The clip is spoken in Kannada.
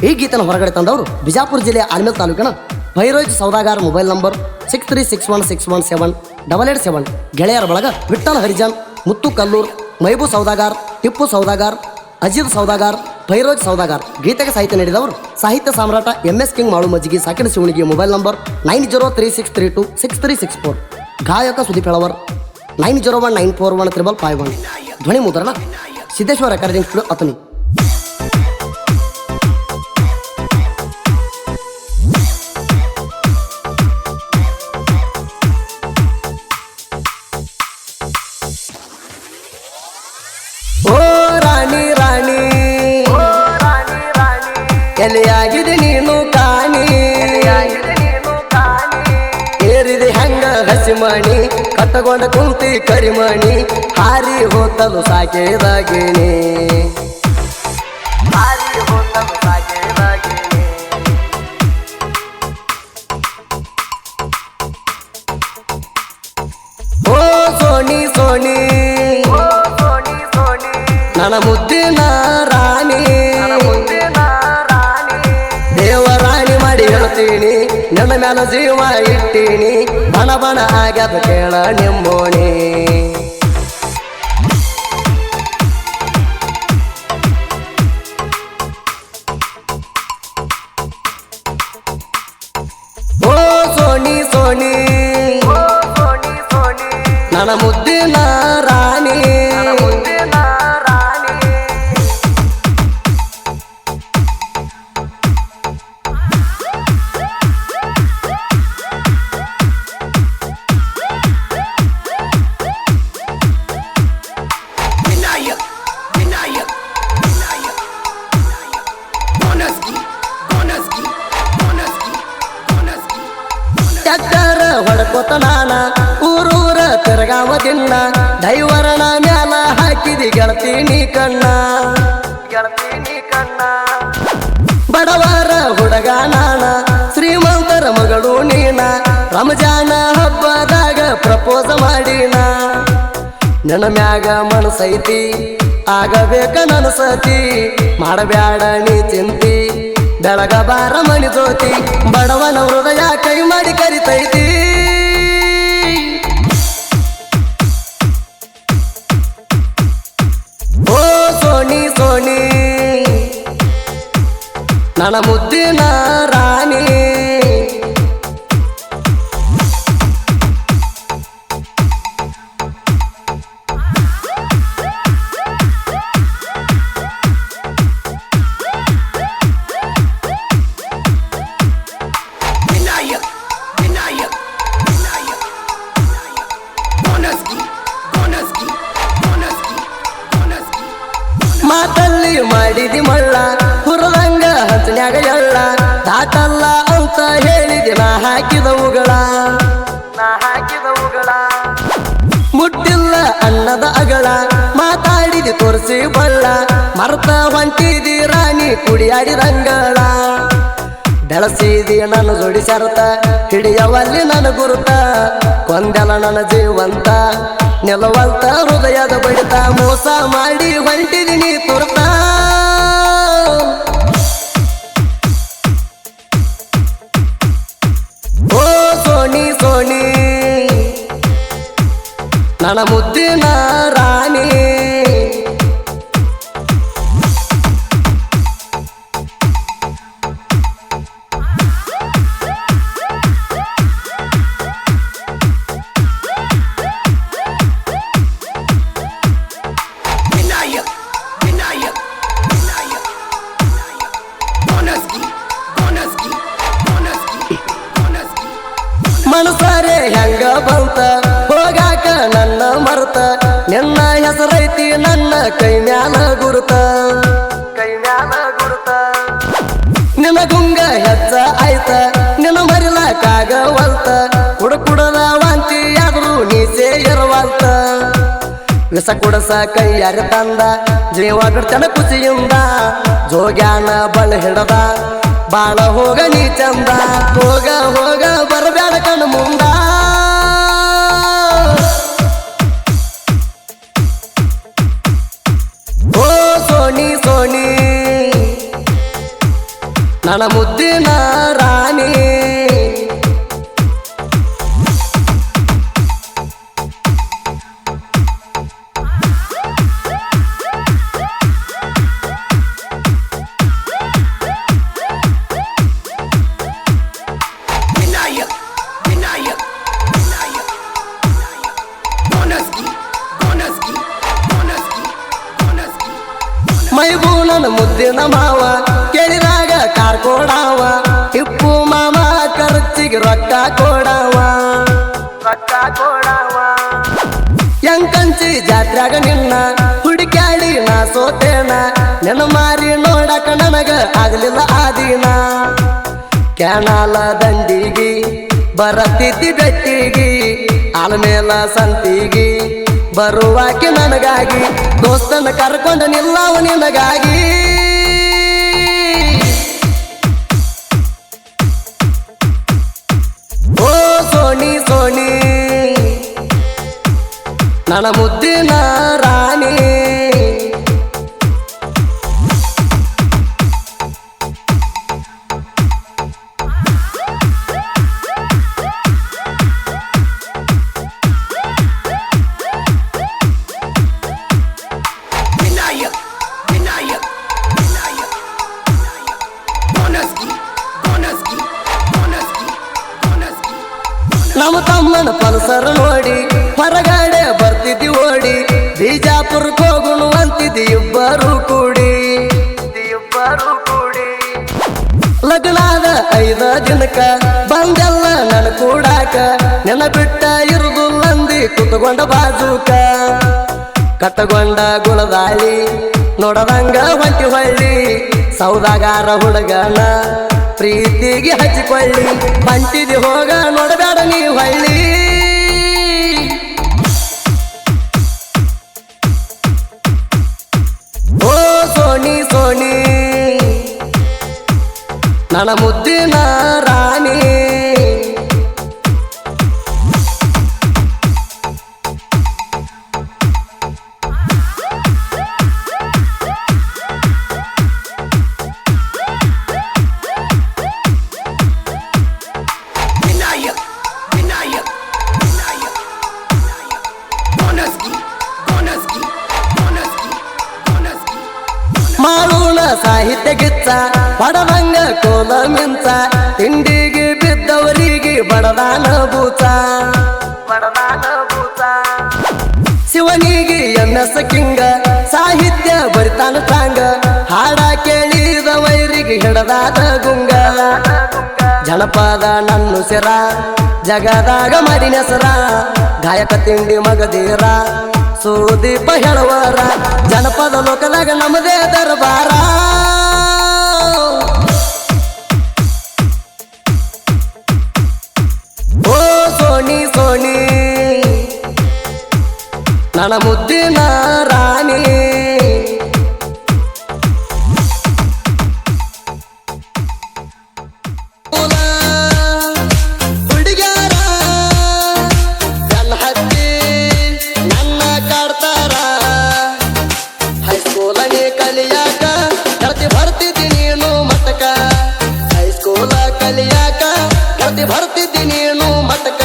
ಈ ಗೀತನ ಹೊರಗಡೆ ತಂದವರು ಬಿಜಾಪುರ ಜಿಲ್ಲೆಯ ಆಲ್ಮೇಲ್ ತಾಲೂಕಿನ ಭೈರೋಜ್ ಸೌದಾಗಾರ್. Mobile number 6361617887. ಗೆಳೆಯರ ಬಳಗ ವಿಠ್ಠಲ್ ಹರಿಜನ್, ಮುತ್ತು ಕಲ್ಲೂರ್, ಮೈಬೂ ಸೌದಾಗಾರ್, ಟಿಪ್ಪು ಸೌದಾಗಾರ್, ಅಜಿತ್ ಸೌದಾಗಾರ್, ಭೈರೋಜ್ ಸೌದಾಗಾರ್. ಗೀತೆಗೆ ಸಾಹಿತ್ಯ ನೀಡಿದವರು ಸಾಹಿತ್ಯ ಸಾಮ್ರಾಟ MS ಕಿಂಗ್ ಮಾಳು ಮಜ್ಜಿಗೆ ಸಾಕಿನ ಶಿವಣಿಗೆ. Mobile number 9036326364. ಗಾಯಕ ಸುದೀಪ್ ಹೆಳವರ್ 9019415551. ಧ್ವನಿ ಮುದ್ರಣ ಸಿದ್ದೇಶ್ವರ ರೆಕಾರ್ಡಿಂಗ್ ಸ್ಟುಡಿಯೋ ಅತನಿ. ಎಲೆಯಾಗಿದೆ ನೀನು ಕಾಣಿ, ಏರಿದೆ ಹಂಗ ಹಸಿಮಣಿ, ಕಟ್ಟಗೊಂಡ ಕುಂತಿ ಕರಿಮಣಿ, ಹಾರಿ ಹೋತಲು ಸಾಕೇದಾಗಿನಿ, ಹಾರಿ ಹೋತಲು ಸಾಕೇದಾಗಿನಿ. ಓ ಸೋನಿ ಸೋನಿ ನನ್ನ ಮುದ್ದಿನ ರಾಣಿ, ದೇವರಾಣಿ ಮಾಡಿ ಹೇಳ್ತೀನಿ, ನನ್ನ ಮ್ಯಾಲ ಜೀವ ಇಟ್ಟೀನಿ, ಬಣ ಬಣ ಆಗ್ಯದ ಕೇಳ ನಿಮ್ಮೋಣಿ. ಓ ಸೋನಿ ಸೋನಿ ನನ್ನ ಮುದ್ದಿನ ರಾಣಿ, ಚಕ್ಕರ ಹೊಡ್ಕೊತ ನಾನ ಊರೂರ ತಿರ್ಗಾವದಿನ್ನ, ದೈವರನ ಮ್ಯಾಲ ಹಾಕಿದಿ ಗೆಳತೀನಿ ಕಣ್ಣ, ಗೆಳತೀನಿ ಕಣ್ಣ. ಬಡವರ ಹುಡುಗ ನಾನ, ಶ್ರೀಮಂತರ ಮಗಳು ನೀನ, ರಂಜಾನ ಹಬ್ಬದಾಗ ಪ್ರಪೋಸ್ ಮಾಡಿನ, ನನ್ನ ಮ್ಯಾಗ ಮನಸೈತಿ ಆಗಬೇಕ ನನ್ನ ಸತಿ, ಮಾಡಬ್ಯಾಡ ನೀ ಚಿಂತಿ, ಬೆಳಗ ಬಾರ ಮಣಿ ಜೋತಿ, ಬಡವನ ಹೃದಯ ಕೈ ಮಾಡಿ ಕರಿತೈತಿ. ಓ ಸೋನಿ ಸೋನಿ ನನ್ನ ಮುದ್ದಿನ ರಾಣಿ, ಮಾತಲ್ಲಿ ಮಾಡಿದಿ ಮಳ್ಳ, ಹುರದಂಗ ಹಂಚನ್ಯಾಗ ಎಳ್ಳ, ದಾಟಲ್ಲ ಅಂತ ಹೇಳಿದಿ ನಾ ಹಾಕಿದ ಉಗಳ, ನಾ ಹಾಕಿದ ಉಗಳ. ಮುಟ್ಟಿಲ್ಲ ಅನ್ನದ ಅಗಳ, ಮಾತಾಡಿದಿ ತೋರಿಸಿ ಬಳ್ಳ, ಮರ್ತ ಹೊಂಟಿದಿ ರಾಣಿ ಕುಡಿಯಾಡಿ ರಂಗಳ, ಬೆಳಸಿದಿ ನನ್ನ ಜೋಡಿ ಸರತ, ಹಿಡಿಯವಲ್ಲಿ ನನ್ನ ಗುರುತ, ಕೊಂದೆಲ ನನ್ನ ಜೀವಂತ, ನಿಲವಂತ ಹೃದಯದ ಬಡಿತ, ಮೋಸ ಮಾಡಿ ಹೊಂಟಿದಿ ನೀ ತುರ್ತ. ಓ ಸೋನಿ ಸೋನಿ ನನ್ನ ಮುದ್ದಿನ ರಾಣಿ, ಮನಸಾರೆ ಹೆಂಗ ಬಂತ ಹೋಗಾಕ ನನ್ನ ಮರ್ತ, ನಿನ್ನ ಹೆಸರೈತಿ ನನ್ನ ಕೈ ಮ್ಯಾಲ ಗುರುತ, ಕೈ ಮ್ಯಾಲ ಗುರುತ. ನಿನ್ನ ಗುಂಗ ಹೆಚ್ಚ ಆಯ್ತ, ನಿನ್ನ ಮರಿಲಾಕಾಗವಲ್ತ, ಕುಡಕುಡದ ವಾಂತಿ ಆದ್ರೂ ನೀಸೆ ಇರವಲ್ತ, ವಿಷ ಕುಡಸ ಕೈಯಾರ ತಂದ, ಜೀವ ಬಿಡ್ತನ ಖುಷಿಯಿಂದ, ಜೋಗ್ಯಾನ ಬಳ ಹಿಡದ, ಬಾಳ ಹೋಗ ನೀ ಚಂದ, ಹೋಗ ಹೋಗ ಬರಬ್ಯಾಡ ಕಣ್ಣು ಮುಂದ. ಓ ಸೋನಿ ಸೋನಿ ನನ್ನ ಮುದ್ದಿನ ರಾಣಿ ಮೈಬೂ ನನ್ನ ಮುದ್ದಿನ ಮಾವ ಕೇಳಿದಾಗ ಕಾರ್ ಕೊಡಾವ ಟಿಪ್ಪು ಮಾಮ ಖರ್ಚಿಗೆ ರೊಕ್ಕ ಕೊಡಾವ ಎಂಕಂಚಿ ಜಾತ್ರೆಗ ನಿನ್ನ ಹುಡುಕ್ಯಾಡಿ ನಾ ಸೋತೇನ ನೆನ ಮಾರಿ ನೋಡಕ ನನಗ ಆಗಲಿಲ್ಲ ಆದಿನ ಕ್ಯಾನಾಲ ದಂಡಿಗಿ ಬರತಿದ್ದಿ ಬೆಟ್ಟಿಗಿ ಆಲ್ಮೇಲ ಸಂತಿಗಿ ಬರುವಾಕೆ ನನಗಾಗಿ ದೋಸ್ತನ ಕರ್ಕೊಂಡ ನಿಲ್ಲವ ನಿನಗಾಗಿ ಓ ಸೋನಿ ಸೋನಿ ನನ್ನ ಮುದ್ದಿನ ರಾಣಿ ನಮ್ಮ ತಮ್ಮನ ಪಲ್ಸರ್ ನೋಡಿ ಹೊರಗಡೆ ಬರ್ತಿದ್ದಿ ಓಡಿ ಬಿಜಾಪುರಕ್ಕೆ ಹೋಗುಣು ಅಂತಿದ್ದಿ ಇಬ್ಬರು ಕೂಡಿ ಲಗ್ನಾದ 5 ದಿನಕ್ಕ ಬಂದೆಲ್ಲ ನನ್ ಕೂಡಾಕ ನೆನ ಬಿಟ್ಟ ಇರುದುಲ್ಲಂದಿ ಕುತ್ಕೊಂಡ ಬಾಜೂಕ ಕಟ್ಟಗೊಂಡ ಗುಳದಾಳಿ ನೋಡದಂಗ ಹೊಂಟಿ ಹೊಳ್ಳಿ ಸೌದಾಗಾರ ಹುಡುಗನ ಪ್ರೀತಿಗೆ ಹಚ್ಚಿಕೊಳ್ಳಿ ಬಂಟಿದಿ ಹೋಗ ನೋಡಬೇಡ ನೀ ಹೊಳ್ಳಿ ಓ ಸೋನಿ ಸೋನಿ ನನ್ನ ಮುದ್ದಿನ ರಾಣಿ ಮಾಳೂನ ಸಾಹಿತ್ಯ ಗಿಚ್ಚ ಬಡದಂಗ ಕೋಲ ಮಿಂಚ ತಿಂಡಿಗೆ ಬಿದ್ದವರಿಗೆ ಬಡದಾನ ಬೂಚ ಶಿವನಿಗೆ MS ಕಿಂಗ ಸಾಹಿತ್ಯ ಬರಿತಾನ ಚಾಂಗ ಹಾಡ ಕೇಳಿದ ವೈರಿಗೆ ಹಿಡದಾದ ಗುಂಗ ಜನಪದ ನನ್ನು ಸೆರ ಜಗದಾಗ ಮರಿನೆಸರ ಗಾಯಕ ತಿಂಡಿ ಮಗದೀರ ಸುದೀಪ ಹೇಳುವರ ಜನಪದ ಲೋಕದಾಗ ನಮ್ಮದೇ ದರ್ಬಾರ ಓ ಸೋನಿ ಸೋನಿ ನನ್ನ ಮುದ್ದಿನ ರಾಣಿ ಹುಡುಗ್ಯಾರ ನನ್ನ ಹತ್ತಿ ನನ್ನ ಕಾಡ್ತಾರ ಹೈಸ್ಕೂಲನೇ ಕಲಿಯಾಕ ಕರ್ತಿ ಬರ್ತಿದ್ದಿ ನೀನು ಮತಕ ಹೈಸ್ಕೂಲ ಕಲಿಯಾಕ ಕರ್ತಿ ಬರ್ತಿದ್ದಿ ನೀನು ಮತಕ